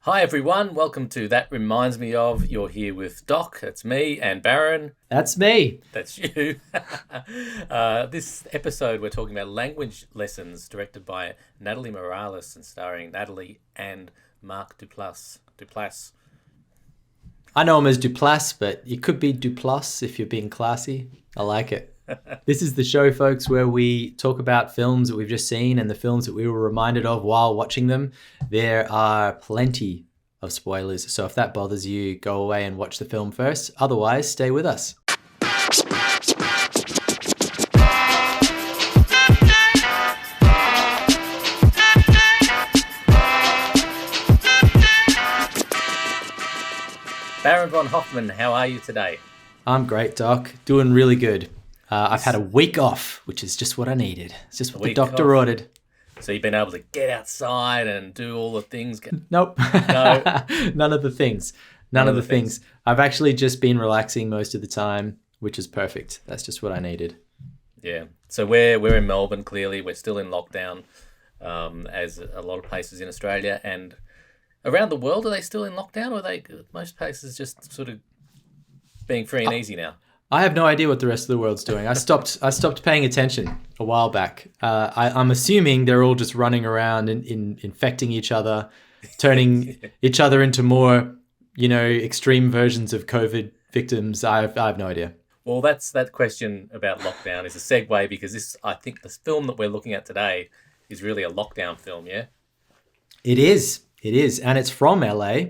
Hi everyone, welcome to That Reminds Me Of. You're here with Doc, that's me, and Baron, That's me. that's you. This episode we're talking about language lessons directed by Natalie Morales and starring Natalie and Mark Duplass. I know him as Duplass, but it could be Duplass if you're being classy. I like it. This is the show, folks, where we talk about films that we've just seen and the films that we were reminded of while watching them. There are plenty of spoilers, so if that bothers you, go away and watch the film first. Otherwise, stay with us. Baron von Hoffman, how are you today? I'm great, Doc. Doing really good. I've had a week off, which is just what I needed. It's just what the doctor ordered. So you've been able to get outside and do all the things? Nope. No. None of the things. None of the things. I've actually just been relaxing most of the time, which is perfect. That's just what I needed. Yeah. So we're in Melbourne, clearly. We're still in lockdown, as a lot of places in Australia. And around the world, are they still in lockdown, or are they most places just sort of being free and easy now? I have no idea what the rest of the world's doing. I stopped paying attention a while back. I'm assuming they're all just running around and infecting each other, turning each other into more, extreme versions of COVID victims. I have no idea. Well, that question about lockdown is a segue because I think the film that we're looking at today is really a lockdown film, yeah? It is. And it's from LA,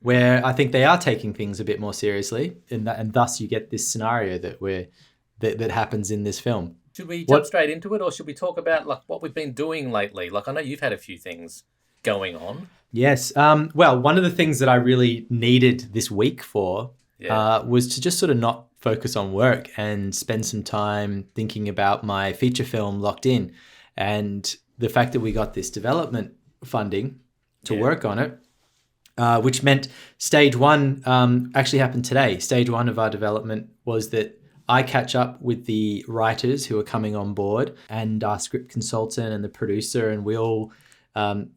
where I think they are taking things a bit more seriously, and thus you get this scenario that happens in this film. Should we jump straight into it, or should we talk about what we've been doing lately? I know you've had a few things going on. Yes. Well, one of the things that I really needed this week was to just sort of not focus on work and spend some time thinking about my feature film Locked In, and the fact that we got this development funding to work on it. Which meant stage one actually happened today. Stage one of our development was that I catch up with the writers who are coming on board and our script consultant and the producer, and we all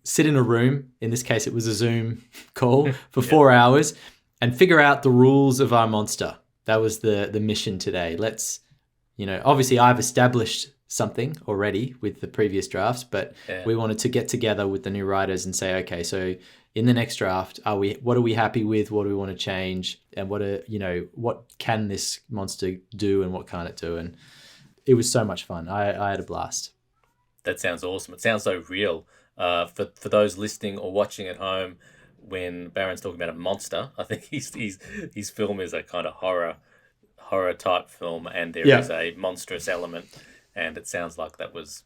sit in a room. In this case, it was a Zoom call for 4 hours and figure out the rules of our monster. That was the mission today. Let's, obviously I've established something already with the previous drafts, but we wanted to get together with the new writers and say, okay, so in the next draft, what are we happy with? What do we want to change? And what can this monster do and what can't it do? And it was so much fun. I had a blast. That sounds awesome. It sounds so real. For those listening or watching at home, when Baron's talking about a monster, I think his film is a kind of horror type film, and there is a monstrous element. And it sounds like that was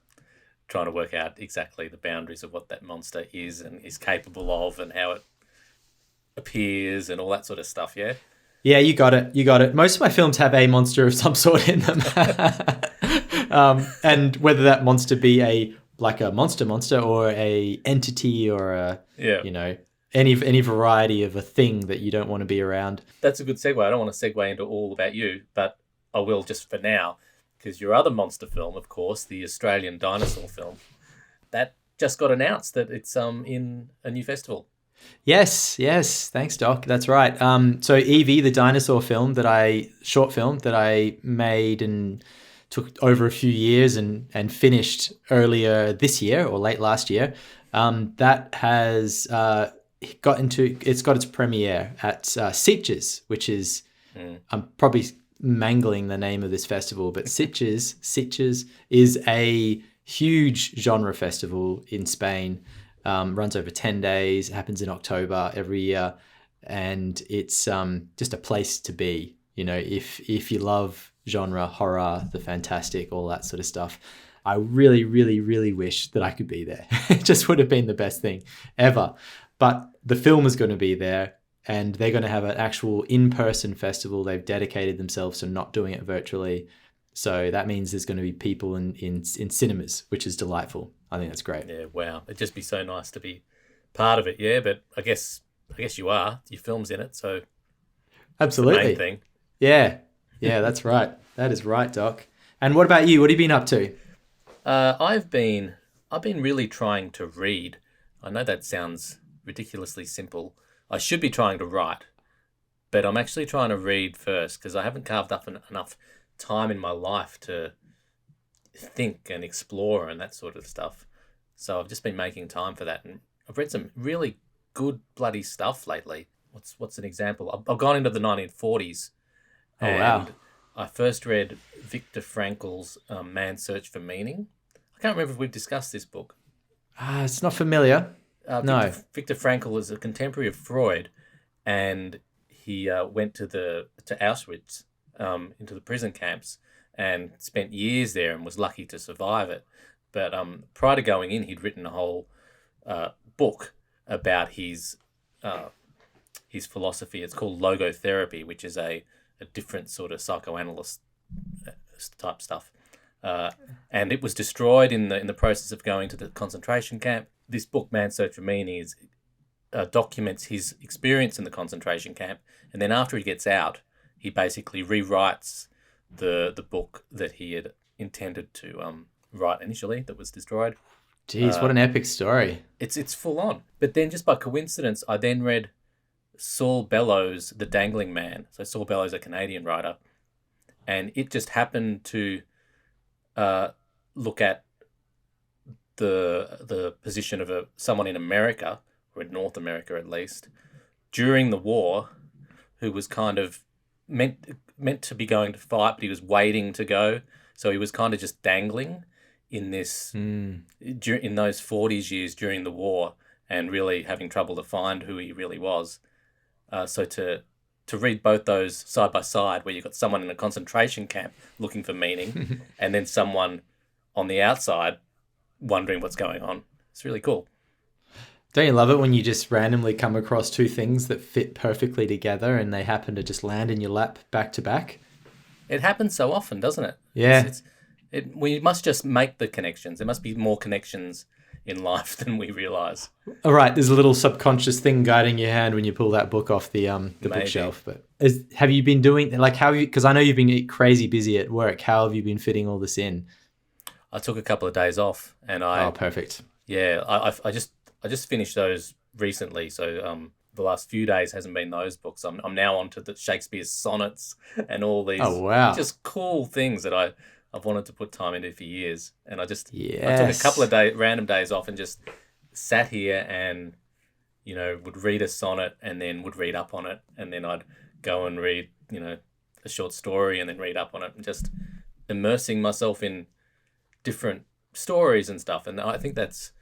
trying to work out exactly the boundaries of what that monster is and is capable of and how it appears and all that sort of stuff, yeah? Yeah, you got it. Most of my films have a monster of some sort in them. And whether that monster be a monster or a entity or any variety of a thing that you don't want to be around. That's a good segue. I don't want to segue into all about you, but I will just for now. Because your other monster film, of course, the Australian dinosaur film, that just got announced that it's in a new festival. Yes. Thanks, Doc. That's right. So Evie, the dinosaur film short film that I made and took over a few years and finished earlier this year or late last year, that has got its premiere at Sitges, which is I'm probably mangling the name of this festival, but Sitges is a huge genre festival in Spain. Runs over 10 days, happens in October every year, and it's just a place to be. If you love genre, horror, the fantastic, all that sort of stuff. I really, really, really wish that I could be there. It just would have been the best thing ever. But the film is going to be there, and they're going to have an actual in-person festival. They've dedicated themselves to not doing it virtually. So that means there's going to be people in cinemas, which is delightful. I think that's great. Yeah, wow. It'd just be so nice to be part of it, yeah. But I guess you are. Your film's in it, so absolutely. It's the main thing. Yeah, that's right. That is right, Doc. And what about you? What have you been up to? I've been really trying to read. I know that sounds ridiculously simple. I should be trying to write, but I'm actually trying to read first because I haven't carved up enough time in my life to think and explore and that sort of stuff. So I've just been making time for that, and I've read some really good bloody stuff lately. What's an example? I've gone into the 1940s, Oh, wow. and I first read Viktor Frankl's Man's Search for Meaning. I can't remember if we've discussed this book. It's not familiar. No. Viktor Frankl is a contemporary of Freud, and he went to Auschwitz, into the prison camps, and spent years there and was lucky to survive it. But prior to going in, he'd written a whole book about his philosophy. It's called logotherapy, which is a different sort of psychoanalyst type stuff. And it was destroyed in the process of going to the concentration camp. This book, Man's Search for Meaning, documents his experience in the concentration camp, and then after he gets out, he basically rewrites the book that he had intended to write initially, that was destroyed. Jeez, what an epic story. It's full on. But then, just by coincidence, I then read Saul Bellows' The Dangling Man. So Saul Bellows, a Canadian writer, and it just happened to look at the position of someone in America, or in North America at least, during the war, who was kind of meant to be going to fight, but he was waiting to go. So he was kind of just dangling in this in those 40s years during the war, and really having trouble to find who he really was. So to read both those side by side, where you've got someone in a concentration camp looking for meaning, and then someone on the outside wondering what's going on, it's really cool. Don't you love it when you just randomly come across two things that fit perfectly together and they happen to just land in your lap back to back? It happens so often, doesn't it? Yeah. We must just make the connections. There must be more connections in life than we realise. All right, there's a little subconscious thing guiding your hand when you pull that book off the bookshelf. But have you been doing, like, how have you, because I know you've been crazy busy at work. How have you been fitting all this in? I took a couple of days off, and Oh, perfect. Yeah, I just finished those recently, so the last few days hasn't been those books. I'm now onto the Shakespeare's sonnets and all these just cool things that I've wanted to put time into for years. And I took a couple of random days off and just sat here and, would read a sonnet and then would read up on it, and then I'd go and read, a short story and then read up on it, and just immersing myself in different stories and stuff. And I think that's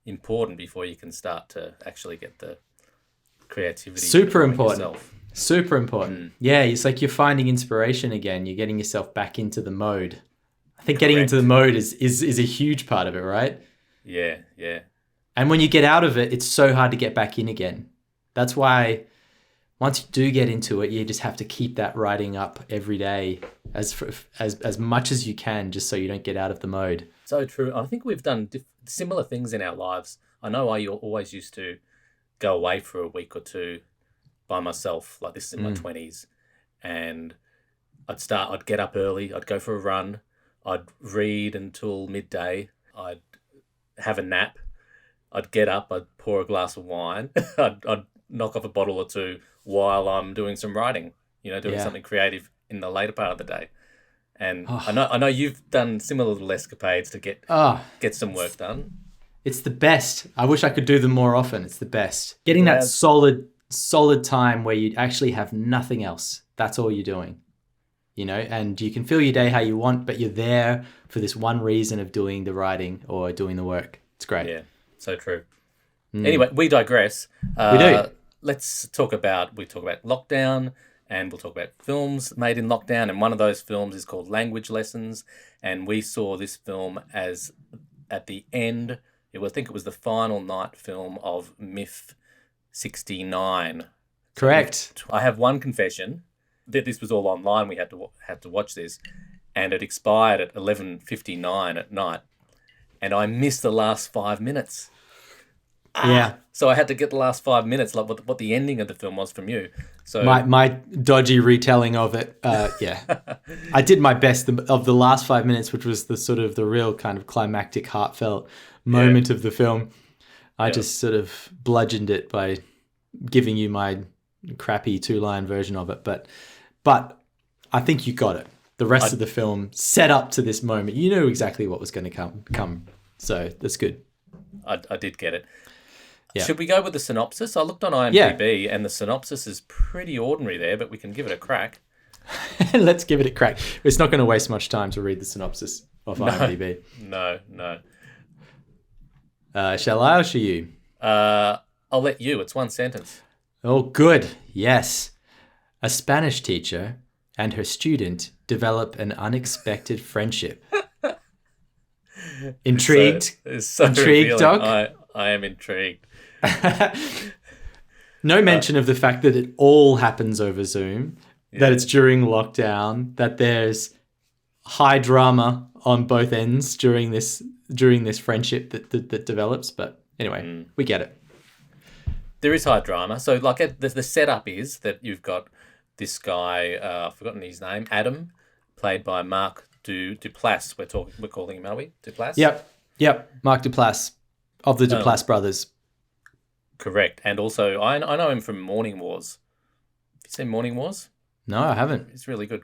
important before you can start to actually get the creativity. Super important. Super important. Yeah, it's like you're finding inspiration again. You're getting yourself back into the mode. I think getting into the mode is a huge part of it, right? Yeah. And when you get out of it, it's so hard to get back in again. That's why once you do get into it, you just have to keep that writing up every day as much as you can, just so you don't get out of the mode. So true. I think we've done similar things in our lives. I know I always used to go away for a week or two by myself, like this in my 20s, and I'd get up early, I'd go for a run, I'd read until midday, I'd have a nap, I'd get up, I'd pour a glass of wine, I'd knock off a bottle or two while I'm doing some writing, doing something creative in the later part of the day. And I know you've done similar little escapades to get some work done. It's the best. I wish I could do them more often. It's the best. Getting that solid time where you actually have nothing else. That's all you're doing. And you can fill your day how you want, but you're there for this one reason of doing the writing or doing the work. It's great. Yeah, so true. Anyway, we digress. We do. Let's talk about lockdown, and we'll talk about films made in lockdown. And one of those films is called Language Lessons. And we saw this film as at the end, I think it was the final night film of MIF 69. Correct. I have one confession. This was all online. We had to watch this, and it expired at 11:59 at night, and I missed the last 5 minutes. Yeah. So I had to get the last 5 minutes, like what the ending of the film was from you. So my dodgy retelling of it. Yeah, I did my best of the last 5 minutes, which was the sort of the real kind of climactic, heartfelt moment of the film. I Yeah. just sort of bludgeoned it by giving you my crappy 2-line version of it. But I think you got it. The rest I of the film set up to this moment. You knew exactly what was going to come. So that's good. I did get it. Yeah. Should we go with the synopsis? I looked on Yeah. IMDb and the synopsis is pretty ordinary there, but we can give it a crack. Let's give it a crack. It's not going to waste much time to read the synopsis of IMDb. No. Shall I or shall you? I'll let you. It's one sentence. Oh, good. Yes. A Spanish teacher and her student develop an unexpected friendship. Intrigued? It's so Intrigued, revealing. Doc? I am intrigued. No mention of the fact that it all happens over Zoom, that Yeah. it's during lockdown, that there's high drama on both ends during this friendship that develops. But anyway, we get it. There is high drama. So, like, the setup is that you've got this guy, I've forgotten his name, Adam, played by Mark Duplass. We're calling him, are we? Duplass? Yep. Mark Duplass of the Duplass brothers. Correct. And also, I know him from Morning Wars. Have you seen Morning Wars? No, I haven't. It's really good.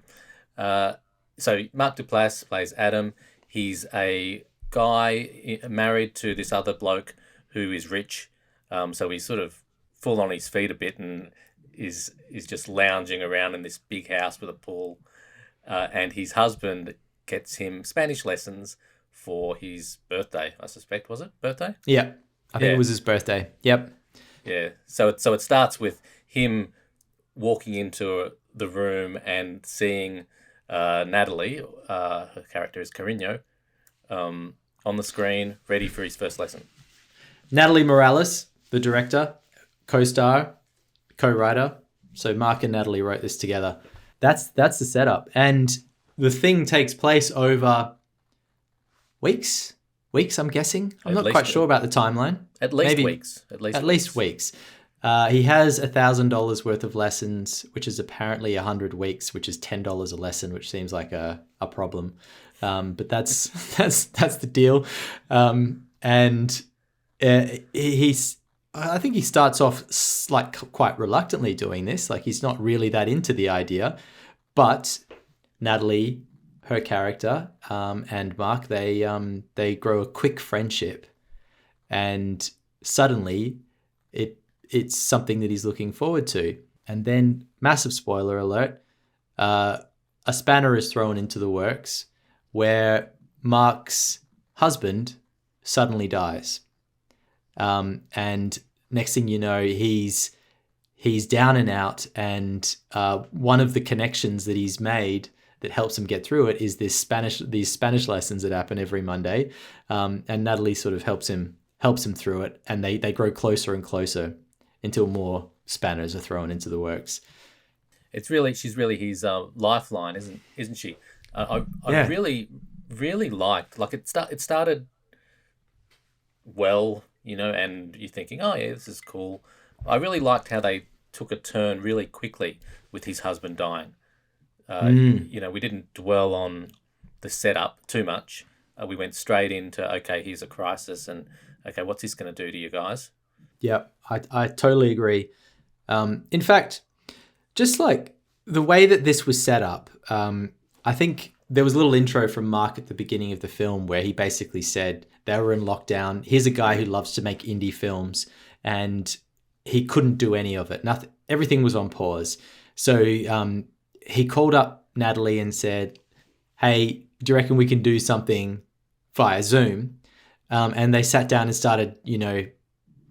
So Mark Duplass plays Adam. He's a guy married to this other bloke who is rich. So he's sort of full on his feet a bit and is just lounging around in this big house with a pool. And his husband gets him Spanish lessons for his birthday, I suspect. Was it birthday? Yeah. I think it was his birthday. Yep. Yeah. So it starts with him walking into the room and seeing Natalie, her character is Carino, on the screen, ready for his first lesson. Natalie Morales, the director, co-star, co-writer. So Mark and Natalie wrote this together. That's the setup. And the thing takes place over weeks, I'm guessing. I'm not quite sure about the timeline. At least Maybe weeks. At least weeks. He has $1,000 worth of lessons, which is apparently 100 weeks, which is $10 a lesson, which seems like a problem. But that's the deal. And I think he starts off like quite reluctantly doing this. Like he's not really that into the idea, but Natalie, her character, and Mark, they grow a quick friendship, and suddenly it's something that he's looking forward to. And then, massive spoiler alert, a spanner is thrown into the works where Mark's husband suddenly dies. And next thing you know, he's down and out, and one of the connections that he's made that helps him get through it is these Spanish lessons that happen every Monday. And Natalie sort of helps him through it, and they grow closer and closer until more spanners are thrown into the works. She's really his lifeline, isn't she? I really liked, like, it started well, and you're thinking, oh yeah, this is cool. I really liked how they took a turn really quickly with his husband dying. We didn't dwell on the setup too much. We went straight into, okay, here's a crisis, and okay, what's this going to do to you guys? Yeah, I totally agree. In fact, just like the way that this was set up, I think there was a little intro from Mark at the beginning of the film where he basically said they were in lockdown. Here's a guy who loves to make indie films, and he couldn't do any of it. Everything was on pause. So he called up Natalie and said, hey, do you reckon we can do something via Zoom? And they sat down and started,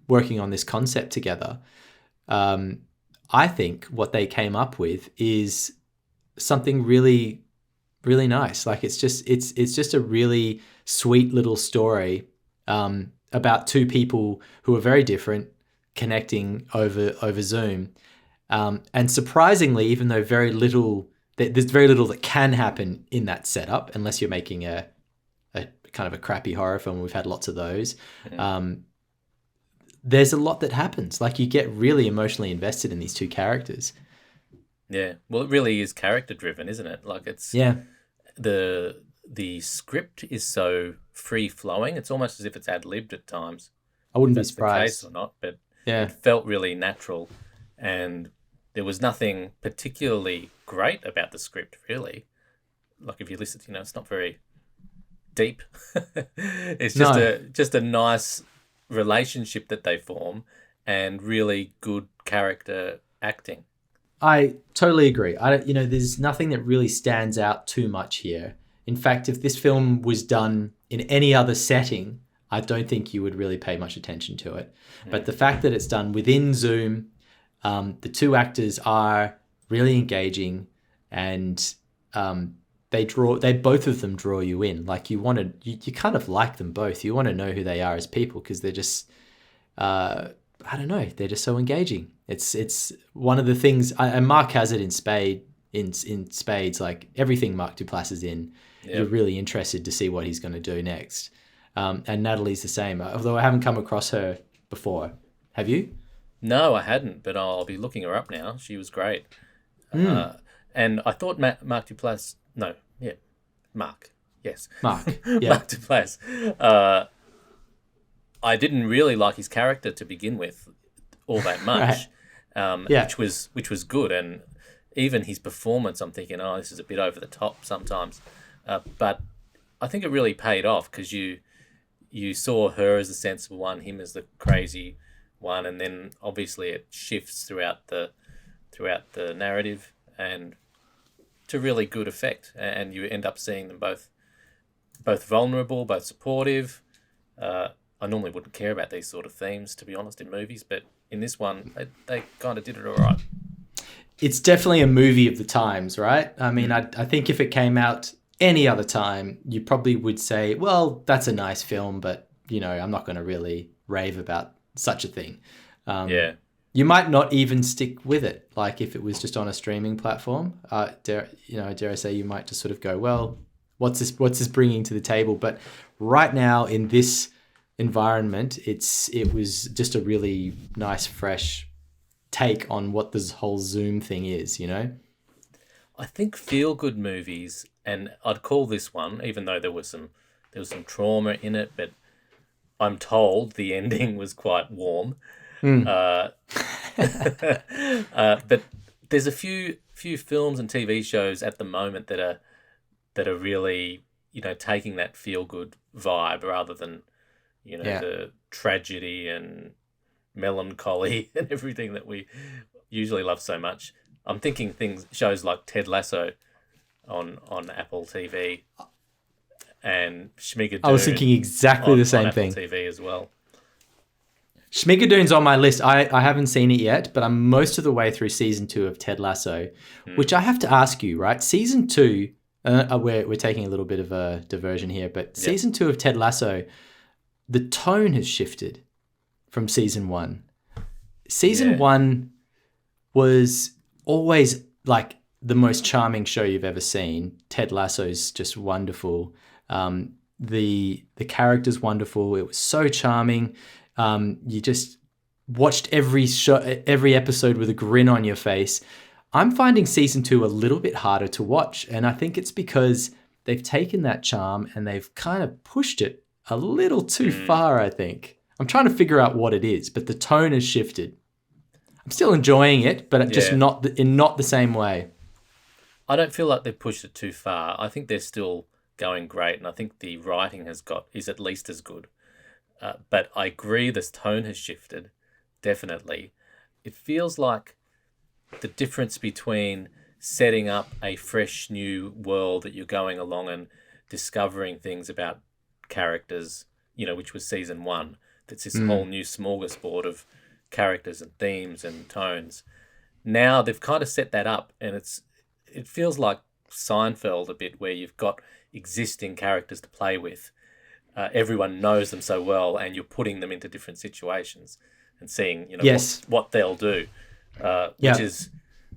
working on this concept together. I think what they came up with is something really, really nice. Like it's just a really sweet little story about two people who are very different connecting over Zoom. And surprisingly, even though there's very little that can happen in that setup, unless you're making a kind of a crappy horror film. We've had lots of those. Yeah. There's a lot that happens. Like you get really emotionally invested in these two characters. Yeah. Well, it really is character driven, isn't it? Like it's the script is so free flowing. It's almost as if it's ad libbed at times. I if wouldn't be that's the case surprised. or not, but Yeah. it felt really natural, and there was nothing particularly great about the script, really. Like if you listen, it's not very deep. It's No, just a nice relationship that they form, and really good character acting. I totally agree. There's nothing that really stands out too much here. In fact, if this film was done in any other setting, I don't think you would really pay much attention to it. But the fact that it's done within Zoom, the two actors are really engaging, and they both of them draw you in. Like you kind of like them both. You want to know who they are as people because they're just I don't know. They're just so engaging. It's one of the things, and Mark has it in spades. Like everything Mark Duplass is in, you're Yep. really interested to see what he's going to do next. And Natalie's the same. Although I haven't come across her before. Have you? No, I hadn't, but I'll be looking her up now. She was great. And I thought Mark Duplass. No, yeah, Mark. Yes, Mark. Yeah. Mark Duplass. I didn't really like his character to begin with all that much, Yeah. which was good, and even his performance. I'm thinking, oh, this is a bit over the top sometimes, but I think it really paid off because you saw her as the sensible one, him as the crazy one, and then obviously it shifts throughout the narrative and to really good effect, and you end up seeing them both vulnerable, both supportive. I normally wouldn't care about these sort of themes, to be honest, in movies, but in this one, they kind of did it all right. It's definitely a movie of the times, right? I mean, I think if it came out any other time, you probably would say, well, that's a nice film, but, I'm not going to really rave about such a thing. Yeah. You might not even stick with it. Like if it was just on a streaming platform, dare I say, you might just sort of go, well, what's this bringing to the table? But right now in this environment, it was just a really nice, fresh take on what this whole Zoom thing is, I think feel-good movies, and I'd call this one, even though there was some trauma in it, but I'm told the ending was quite warm. But there's a few films and TV shows at the moment that are really taking that feel good vibe rather than the tragedy and melancholy and everything that we usually love so much. I'm thinking shows like Ted Lasso on Apple TV and Schmigadoon. I was thinking exactly the same on Apple thing. TV as well. Schmigadoon's on my list. I haven't seen it yet, but I'm most of the way through season 2 of Ted Lasso, which I have to ask you, right? Season 2, we're taking a little bit of a diversion here, but season 2 of Ted Lasso, the tone has shifted from season 1. Season 1 was always like the most charming show you've ever seen. Ted Lasso's just wonderful. The character's wonderful. It was so charming. You just watched every episode with a grin on your face. I'm finding season 2 a little bit harder to watch, and I think it's because they've taken that charm and they've kind of pushed it a little too far, I think. I'm trying to figure out what it is, but the tone has shifted. I'm still enjoying it, but just not the same way. I don't feel like they've pushed it too far. I think they're still going great, and I think the writing is at least as good. But I agree, this tone has shifted, definitely. It feels like the difference between setting up a fresh new world that you're going along and discovering things about characters, which was season 1. That's this whole new smorgasbord of characters and themes and tones. Now they've kind of set that up, and it feels like Seinfeld a bit, where you've got existing characters to play with. Everyone knows them so well, and you're putting them into different situations and seeing, what they'll do,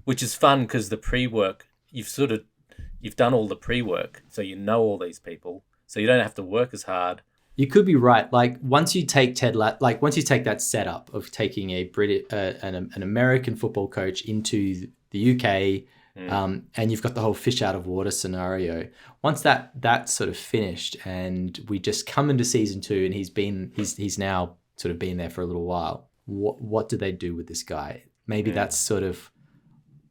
which is fun because the pre-work, you've done all the pre-work, so you know all these people, so you don't have to work as hard. You could be right. Like once you take once you take that setup of taking an American football coach into the UK, and you've got the whole fish out of water scenario. Once that's sort of finished, and we just come into season 2, and he's now sort of been there for a little while. What do they do with this guy? Maybe that's sort of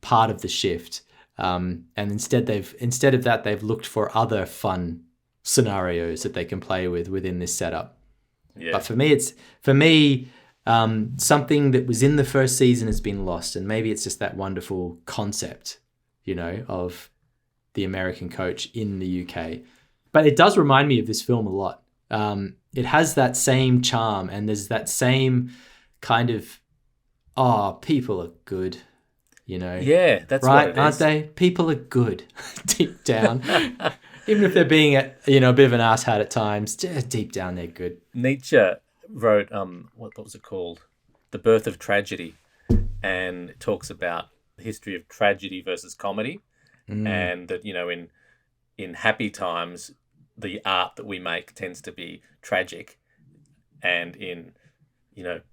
part of the shift. And instead of that, they've looked for other fun scenarios that they can play with within this setup. Yeah. But for me, something that was in the first season has been lost, and maybe it's just that wonderful concept, of the American coach in the UK. But it does remind me of this film a lot. It has that same charm, and there's that same kind of, people are good, Yeah, that's right, what it aren't is. they? People are good deep down. Even if they're being a bit of an asshat at times, just deep down they're good. Nietzsche wrote what was it called? The Birth of Tragedy, and it talks about the history of tragedy versus comedy, and that in happy times the art that we make tends to be tragic, and in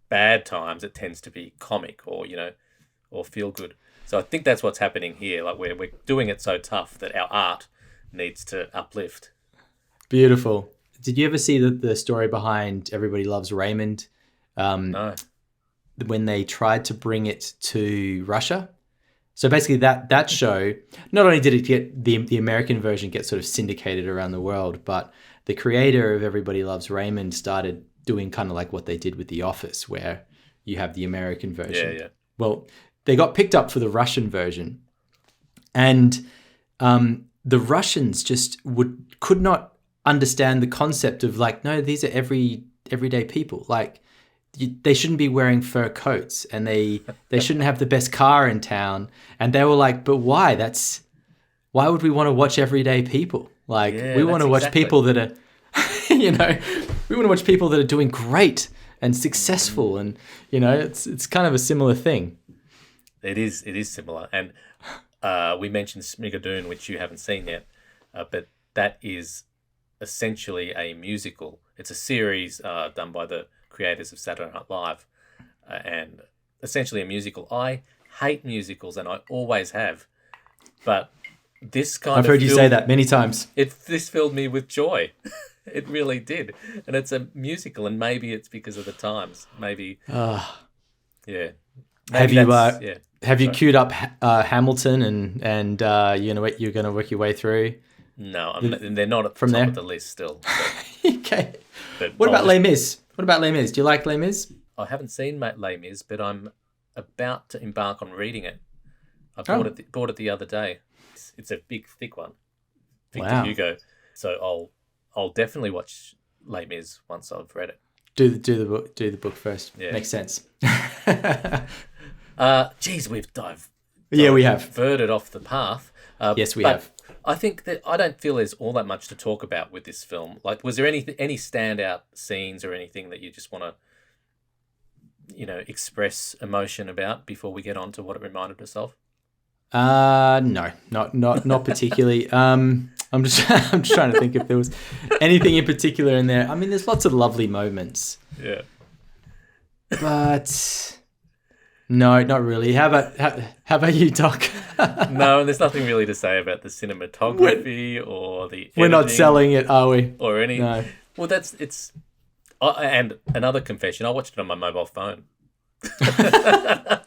bad times it tends to be comic or feel good. So I think that's what's happening here. Like we're doing it so tough that our art needs to uplift. Beautiful. Did you ever see the story behind Everybody Loves Raymond? No. When they tried to bring it to Russia. So basically that show, not only did it get the American version get sort of syndicated around the world, but the creator of Everybody Loves Raymond started doing kind of like what they did with The Office, where you have the American version. Yeah. Well, they got picked up for the Russian version, and the Russians just could not understand the concept of like, no, these are everyday people. Like, they shouldn't be wearing fur coats, and they shouldn't have the best car in town. And they were like, but why? Why would we want to watch everyday people? Like, we want to watch people that are, we want to watch people that are doing great and successful. And, it's kind of a similar thing. It is similar. And we mentioned Smigadoon, which you haven't seen yet, but that is essentially a musical. It's a series done by the creators of Saturday Night Live, and essentially a musical. I hate musicals, and I always have, but this kind I've heard you say that many times. This filled me with joy. It really did. And it's a musical, and maybe it's because of the times. Maybe, yeah. Maybe Have you queued up Hamilton and you're gonna work your way through? No, they're not at the from top there? of the list still. Okay. But What about Les Mis? What about Les Mis? Do you like Les Mis? I haven't seen Les Mis, but I'm about to embark on reading it. I bought it the other day. It's a big, thick one. Victor Hugo. So I'll definitely watch Les Mis once I've read it. Do the book first. Yeah. Makes sense. Geez, we've we have diverted off the path. Yes, we but have. I think that I don't feel there's all that much to talk about with this film. Like, was there any standout scenes or anything that you just want to, express emotion about before we get on to what it reminded us of? No, not particularly. I'm just trying to think if there was anything in particular in there. I mean, there's lots of lovely moments. Yeah. But no, not really. How about you, Doc? No, there's nothing really to say about the cinematography or the editing. We're not selling it, are we? Or any. No. Well, it's. And another confession, I watched it on my mobile phone. Well,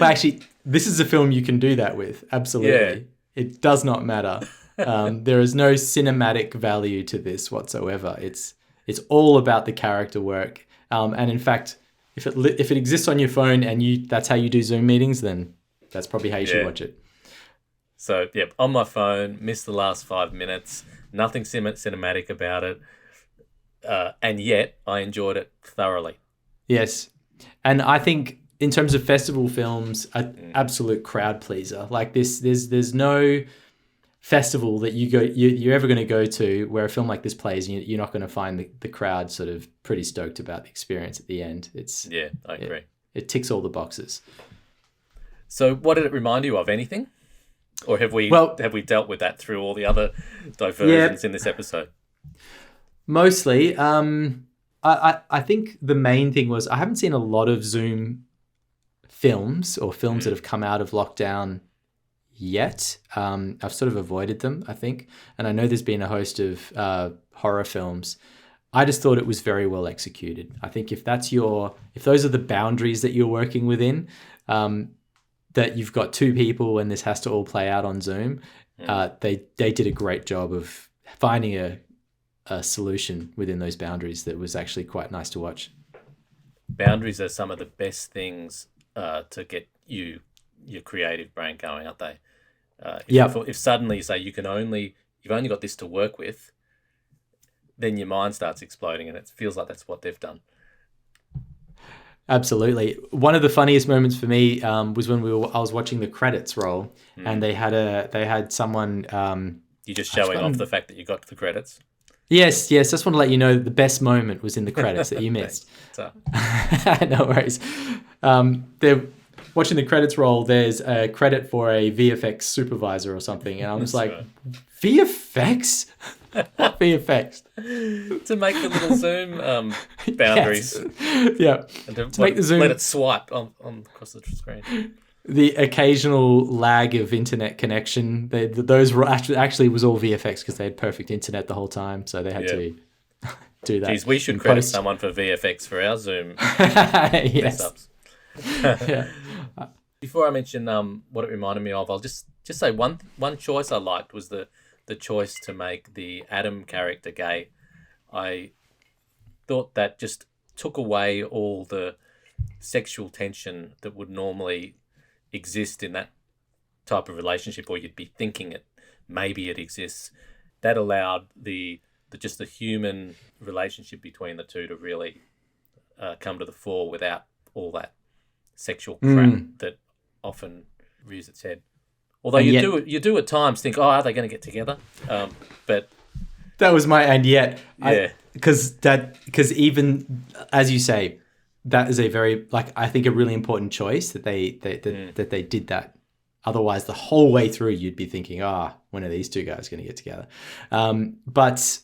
actually, this is a film you can do that with. Absolutely. Yeah. It does not matter. There is no cinematic value to this whatsoever. It's all about the character work. And in fact, if it exists on your phone and that's how you do Zoom meetings, then that's probably how you should watch it. So, on my phone, missed the last 5 minutes, nothing cinematic about it, and yet I enjoyed it thoroughly. Yes. And I think in terms of festival films, an absolute crowd pleaser. Like this, there's no festival that you're ever going to go to where a film like this plays and you're not going to find the crowd sort of pretty stoked about the experience at the end. I agree. It ticks all the boxes. So what did it remind you of? Anything? Or have we dealt with that through all the other diversions in this episode? Mostly. I think the main thing was I haven't seen a lot of Zoom films or films that have come out of lockdown yet. I've sort of avoided them, I think. And I know there's been a host of horror films. I just thought it was very well executed. I think if those are the boundaries that you're working within, that you've got two people and this has to all play out on Zoom, they did a great job of finding a solution within those boundaries that was actually quite nice to watch. Boundaries are some of the best things to get your creative brain going, aren't they? If suddenly you say you've only got this to work with, then your mind starts exploding, and it feels like that's what they've done. Absolutely. One of the funniest moments for me was when I was watching the credits roll, and they had someone. You're just showing off the fact that you got to the credits. Yes. Just want to let you know that the best moment was in the credits that you missed. No worries. They're watching the credits roll. There's a credit for a VFX supervisor or something, and I'm just like, right. VFX? What VFX? To make the little zoom boundaries. Yes. Yeah. And to make the zoom. Let it swipe on across the screen. The occasional lag of internet connection. Those were actually was all VFX because they had perfect internet the whole time, so they had to do that. Geez, we should credit someone for VFX for our Zoom yes. Yeah. Before I mention what it reminded me of, I'll just say one choice I liked was the choice to make the Adam character gay. I thought that just took away all the sexual tension that would normally exist in that type of relationship, or you'd be thinking maybe it exists. That allowed the human relationship between the two to really come to the fore without all that sexual crap that often rears its head. Although you do at times think, are they going to get together? But that was because even as you say, that is a very I think a really important choice that they did that. Otherwise, the whole way through, you'd be thinking, when are these two guys going to get together? But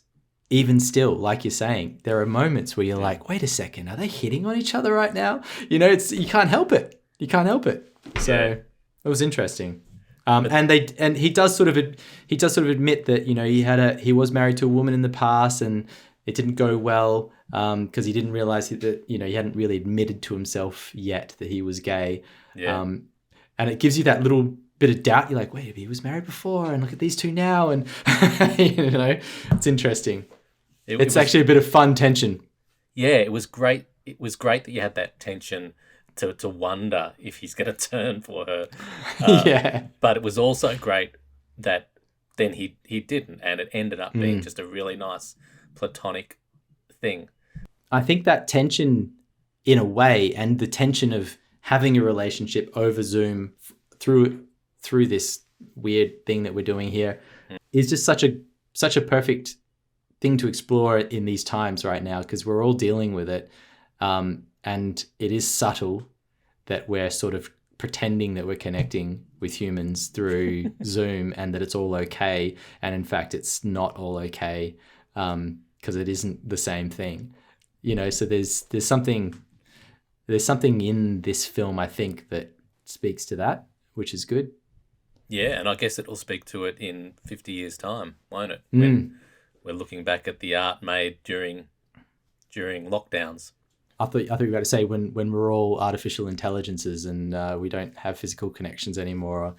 even still, like you're saying, there are moments where you're like, wait a second, are they hitting on each other right now? You can't help it. You can't help it. So it was interesting. And he does sort of admit that he was married to a woman in the past and it didn't go well because he didn't realize that he hadn't really admitted to himself yet that he was gay. Yeah. And it gives you that little bit of doubt. You're like, wait, he was married before, and look at these two now, and it's interesting. It's actually a bit of fun tension. Yeah, it was great. It was great that you had that tension to wonder if he's going to turn for her. Yeah. But it was also great that then he didn't, and it ended up being just a really nice platonic thing. I think that tension, in a way, and the tension of having a relationship over Zoom through this weird thing that we're doing here is just such a perfect thing to explore in these times right now, because we're all dealing with it. And it is subtle that we're sort of pretending that we're connecting with humans through Zoom and that it's all okay. And in fact, it's not all okay because it isn't the same thing. So there's something in this film, I think, that speaks to that, which is good. Yeah, and I guess it will speak to it in 50 years' time, won't it? When we're looking back at the art made during lockdowns. I thought you were about to say when we're all artificial intelligences and we don't have physical connections anymore,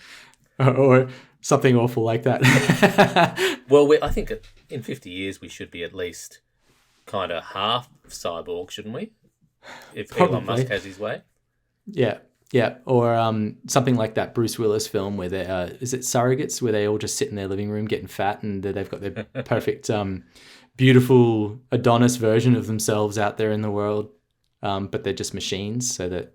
or something awful like that. Well, I think in 50 years we should be at least kind of half cyborg, shouldn't we? If probably. Elon Musk has his way. Yeah. Or something like that Bruce Willis film where is it Surrogates, where they all just sit in their living room getting fat and they've got their perfect, beautiful Adonis version of themselves out there in the world. But they're just machines, so that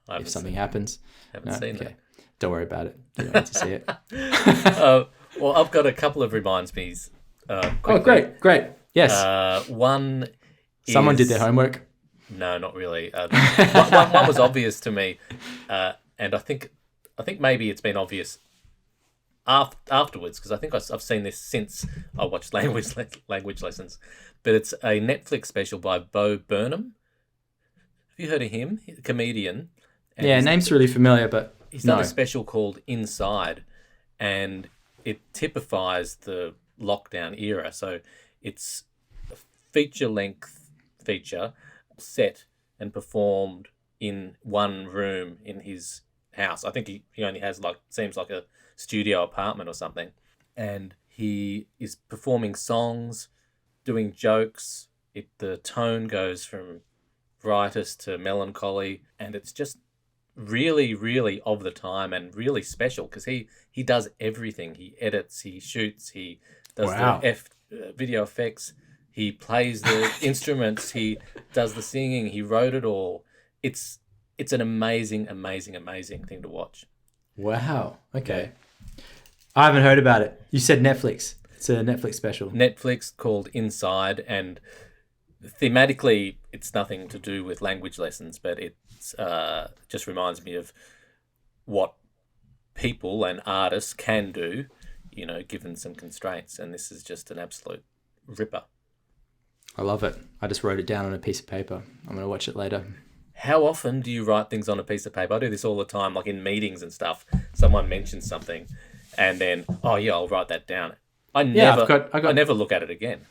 if something happens... Haven't seen that. Don't worry about it. You don't need to see it. Well, I've got a couple of reminds me's. Oh, great. Yes. One is... Someone did their homework. No, not really. One was obvious to me, and I think maybe it's been obvious afterwards, because I think I've seen this since I watched language lessons. But it's a Netflix special by Bo Burnham. Have you heard of him? He's a comedian. Yeah, name's really familiar, but he's done a special called Inside, and it typifies the lockdown era. So it's feature-length feature set and performed in one room in his house. I think he only has seems like a studio apartment or something. And he is performing songs, doing jokes. The tone goes from riotous to melancholy, and it's just really, really of the time and really special because he does everything. He edits, he shoots, he does the video effects, he plays the instruments, he does the singing, he wrote it all. It's an amazing, amazing, amazing thing to watch. Wow. Okay. I haven't heard about it. You said Netflix. It's a Netflix special. Netflix, called Inside, and thematically it's nothing to do with language lessons, but it just reminds me of what people and artists can do, given some constraints. And this is just an absolute ripper. I love it. I just wrote it down on a piece of paper. I'm going to watch it later. How often do you write things on a piece of paper? I do this all the time, like in meetings and stuff. Someone mentions something and then, oh yeah, I'll write that down. I never look at it again.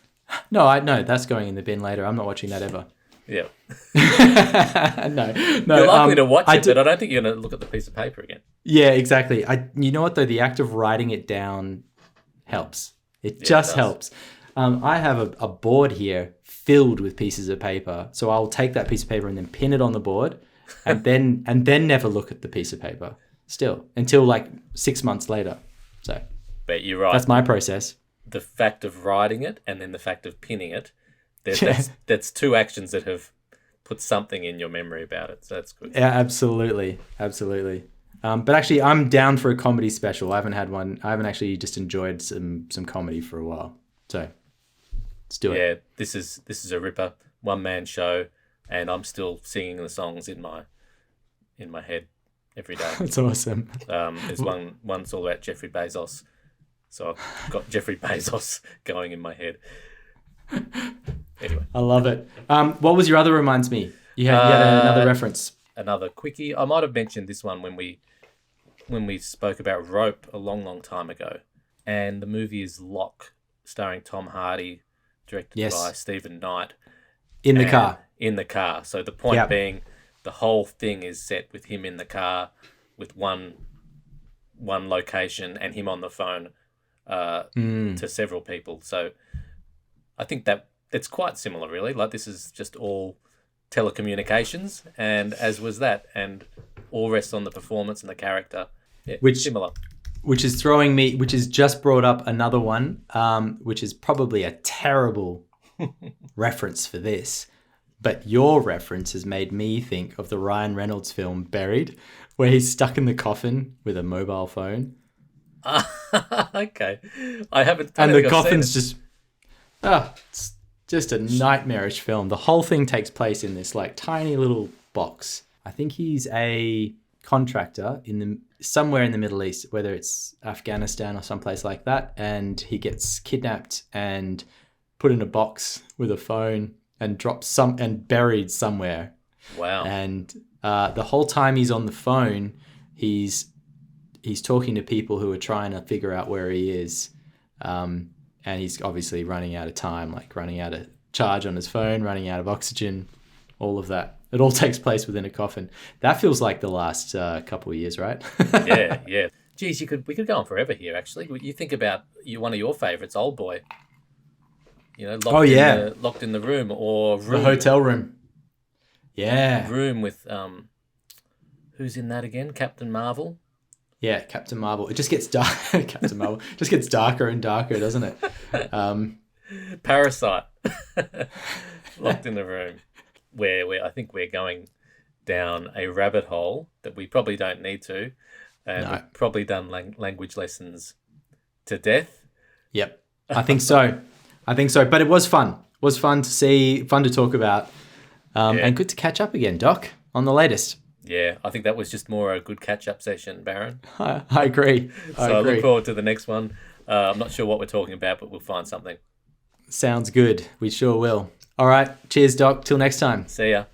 No, that's going in the bin later. I'm not watching that ever. Yeah. No. You're likely to watch it, but I don't think you're going to look at the piece of paper again. Yeah, exactly. You know what though? The act of writing it down helps. It helps. I have a board here filled with pieces of paper. So I'll take that piece of paper and then pin it on the board and then never look at the piece of paper still until 6 months later. So but you're right. That's my process. The fact of writing it and then the fact of pinning it, that's two actions that have put something in your memory about it. So that's good. Yeah, absolutely. Absolutely. But actually, I'm down for a comedy special. I haven't had one. I haven't actually just enjoyed some comedy for a while. So let's do it. Yeah, this is a ripper, one-man show, and I'm still singing the songs in my head every day. That's awesome. There's one's all about Jeffrey Bezos. So I've got Jeffrey Bezos going in my head. Anyway. I love it. What was your other reminds me? You had another reference. Another quickie. I might have mentioned this one when we spoke about Rope a long, long time ago. And the movie is Lock, starring Tom Hardy, directed by Stephen Knight. In the car. In the car. So the point being, the whole thing is set with him in the car with one location and him on the phone to several people. So I think that it's quite similar, really. This is just all telecommunications, and as was that, and all rests on the performance and the character. Yeah, similar. Which has just brought up another one, which is probably a terrible reference for this. But your reference has made me think of the Ryan Reynolds film Buried, where he's stuck in the coffin with a mobile phone. Okay. I haven't. And the coffin's just... it's just a nightmarish film. The whole thing takes place in this tiny little box. I think he's a contractor somewhere in the Middle East, whether it's Afghanistan or someplace like that, and he gets kidnapped and put in a box with a phone and buried somewhere. Wow. And the whole time he's on the phone, he's talking to people who are trying to figure out where he is. And he's obviously running out of time, running out of charge on his phone, running out of oxygen, all of that. It all takes place within a coffin. That feels like the last couple of years, right? Yeah. Geez, we could go on forever here, actually. You think about one of your favourites, Old Boy. Locked in the room or Room. The hotel room. Yeah. Room with, who's in that again? Captain Marvel? Yeah, Captain Marvel. It just gets dark. Captain Marvel just gets darker and darker, doesn't it? Parasite. Locked in the room. Where I think we're going down a rabbit hole that we probably don't need to. And we've probably done language lessons to death. Yep. I think so. But it was fun. It was fun to see, fun to talk about. And good to catch up again, Doc, on the latest. Yeah, I think that was just more a good catch-up session, Baron. I agree. I look forward to the next one. I'm not sure what we're talking about, but we'll find something. Sounds good. We sure will. All right. Cheers, Doc. Till next time. See ya.